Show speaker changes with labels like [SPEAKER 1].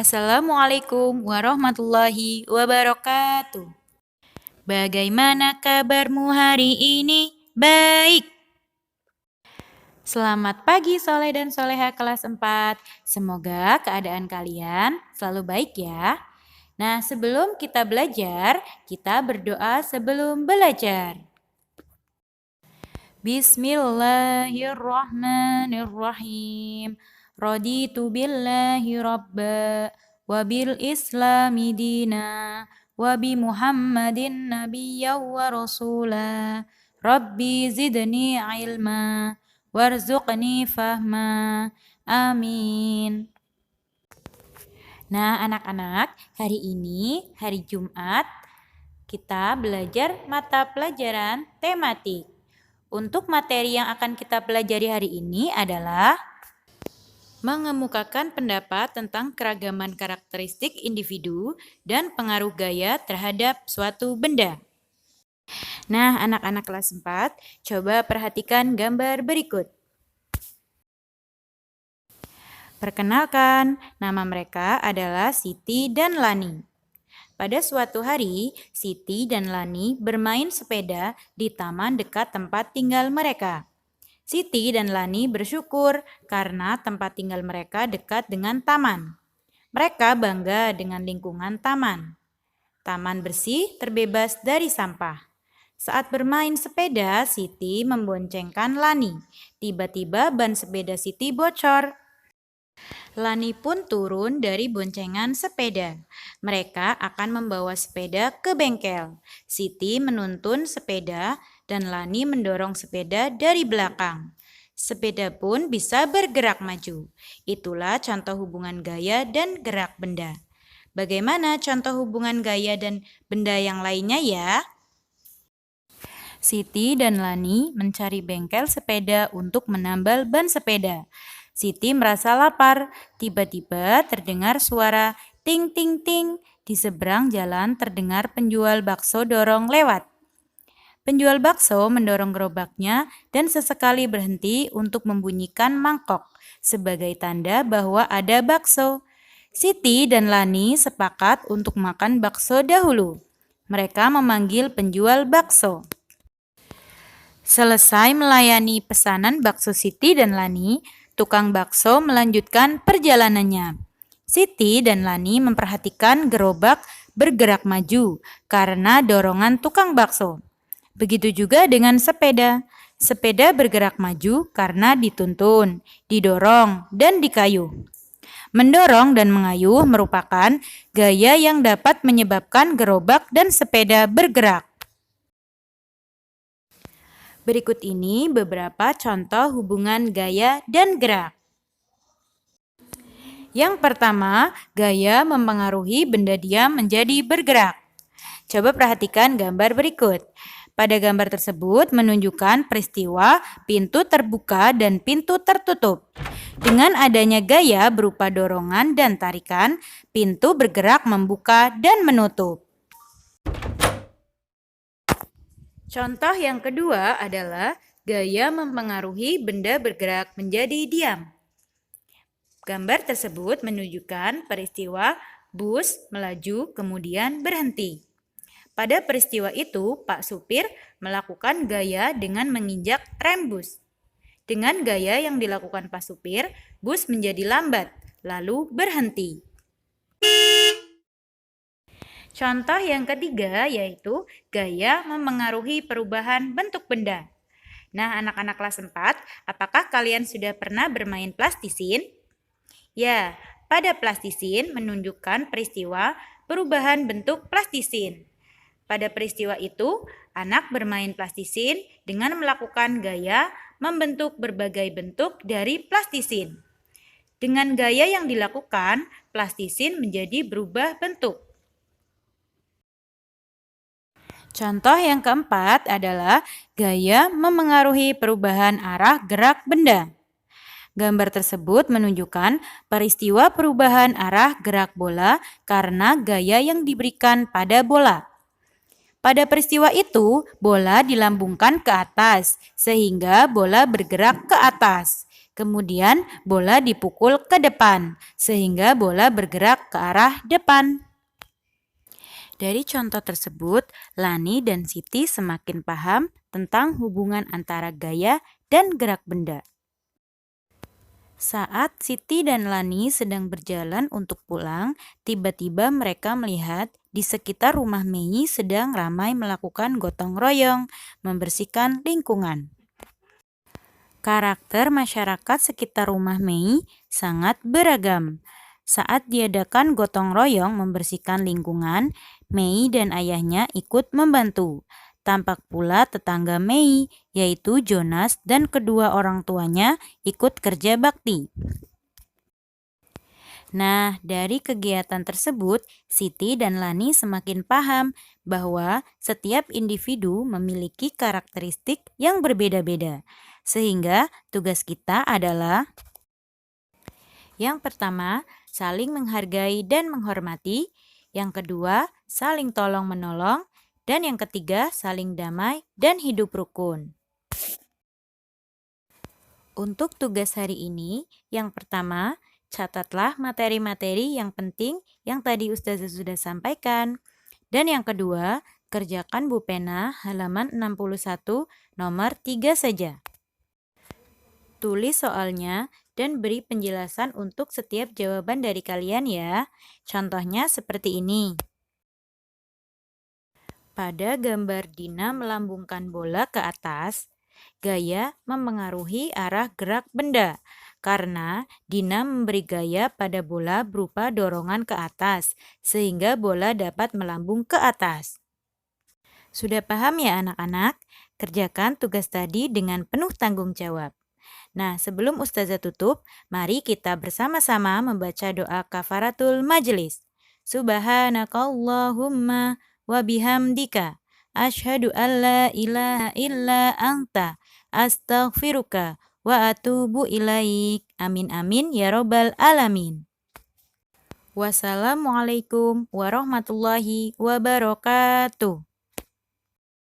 [SPEAKER 1] Assalamualaikum warahmatullahi wabarakatuh. Bagaimana kabarmu hari ini? Baik. Selamat pagi Soleh dan Soleha kelas 4. Semoga keadaan kalian selalu baik ya. Nah, sebelum kita belajar, kita berdoa sebelum belajar. Bismillahirrahmanirrahim. Raditu billahi rabba wa bil islami dina wa bi Muhammadin nabiyya wa rasula. Rabbi zidni ilma warzuqni fahma. Amin. Nah, anak-anak, hari ini hari Jumat kita belajar mata pelajaran tematik. Untuk materi yang akan kita pelajari hari ini adalah mengemukakan pendapat tentang keragaman karakteristik individu dan pengaruh gaya terhadap suatu benda. Nah, anak-anak kelas 4, coba perhatikan gambar berikut. Perkenalkan, nama mereka adalah Siti dan Lani. Pada suatu hari, Siti dan Lani bermain sepeda di taman dekat tempat tinggal mereka. Siti dan Lani bersyukur karena tempat tinggal mereka dekat dengan taman. Mereka bangga dengan lingkungan taman. Taman bersih, terbebas dari sampah. Saat bermain sepeda, Siti memboncengkan Lani. Tiba-tiba ban sepeda Siti bocor. Lani pun turun dari boncengan sepeda. Mereka akan membawa sepeda ke bengkel. Siti menuntun sepeda dan Lani mendorong sepeda dari belakang. Sepeda pun bisa bergerak maju. Itulah contoh hubungan gaya dan gerak benda. Bagaimana contoh hubungan gaya dan benda yang lainnya ya? Siti dan Lani mencari bengkel sepeda untuk menambal ban sepeda. Siti merasa lapar. Tiba-tiba terdengar suara ting ting ting. Di seberang jalan terdengar penjual bakso dorong lewat. Penjual bakso mendorong gerobaknya dan sesekali berhenti untuk membunyikan mangkok sebagai tanda bahwa ada bakso. Siti dan Lani sepakat untuk makan bakso dahulu. Mereka memanggil penjual bakso. Selesai melayani pesanan bakso Siti dan Lani, tukang bakso melanjutkan perjalanannya. Siti dan Lani memperhatikan gerobak bergerak maju karena dorongan tukang bakso. Begitu juga dengan sepeda. Sepeda bergerak maju karena dituntun, didorong, dan dikayuh. Mendorong dan mengayuh merupakan gaya yang dapat menyebabkan gerobak dan sepeda bergerak. Berikut ini beberapa contoh hubungan gaya dan gerak. Yang pertama, gaya mempengaruhi benda diam menjadi bergerak. Coba perhatikan gambar berikut. Pada gambar tersebut menunjukkan peristiwa pintu terbuka dan pintu tertutup. Dengan adanya gaya berupa dorongan dan tarikan, pintu bergerak membuka dan menutup. Contoh yang kedua adalah gaya mempengaruhi benda bergerak menjadi diam. Gambar tersebut menunjukkan peristiwa bus melaju kemudian berhenti. Pada peristiwa itu, Pak Supir melakukan gaya dengan menginjak rem bus. Dengan gaya yang dilakukan Pak Supir, bus menjadi lambat, lalu berhenti. Contoh yang ketiga yaitu gaya mempengaruhi perubahan bentuk benda. Nah, anak-anak kelas 4, apakah kalian sudah pernah bermain plastisin? Ya, pada plastisin menunjukkan peristiwa perubahan bentuk plastisin. Pada peristiwa itu, anak bermain plastisin dengan melakukan gaya membentuk berbagai bentuk dari plastisin. Dengan gaya yang dilakukan, plastisin menjadi berubah bentuk. Contoh yang keempat adalah gaya memengaruhi perubahan arah gerak benda. Gambar tersebut menunjukkan peristiwa perubahan arah gerak bola karena gaya yang diberikan pada bola. Pada peristiwa itu, bola dilambungkan ke atas sehingga bola bergerak ke atas. Kemudian bola dipukul ke depan sehingga bola bergerak ke arah depan. Dari contoh tersebut, Lani dan Siti semakin paham tentang hubungan antara gaya dan gerak benda. Saat Siti dan Lani sedang berjalan untuk pulang, tiba-tiba mereka melihat di sekitar rumah Mei sedang ramai melakukan gotong royong, membersihkan lingkungan. Karakter masyarakat sekitar rumah Mei sangat beragam. Saat diadakan gotong royong membersihkan lingkungan, Mei dan ayahnya ikut membantu. Tampak pula tetangga Mei, yaitu Jonas dan kedua orang tuanya ikut kerja bakti. Nah, dari kegiatan tersebut, Siti dan Lani semakin paham bahwa setiap individu memiliki karakteristik yang berbeda-beda. Sehingga tugas kita adalah yang pertama, saling menghargai dan menghormati. Yang kedua, saling tolong-menolong. Dan yang ketiga, saling damai dan hidup rukun. Untuk tugas hari ini, yang pertama, catatlah materi-materi yang penting yang tadi Ustazah sudah sampaikan. Dan yang kedua, kerjakan Bu Pena halaman 61 nomor 3 saja. Tulis soalnya dan beri penjelasan untuk setiap jawaban dari kalian ya. Contohnya seperti ini. Pada gambar Dina melambungkan bola ke atas, gaya mempengaruhi arah gerak benda karena Dina memberi gaya pada bola berupa dorongan ke atas sehingga bola dapat melambung ke atas. Sudah paham ya anak-anak? Kerjakan tugas tadi dengan penuh tanggung jawab. Nah, sebelum Ustazah tutup, mari kita bersama-sama membaca doa kafaratul majelis. Subhanakallahumma wa bihamdika asyhadu an la ilaha illa anta astaghfiruka wa atubu ilaik. Amin amin ya robbal alamin. Wassalamualaikum warahmatullahi wabarakatuh.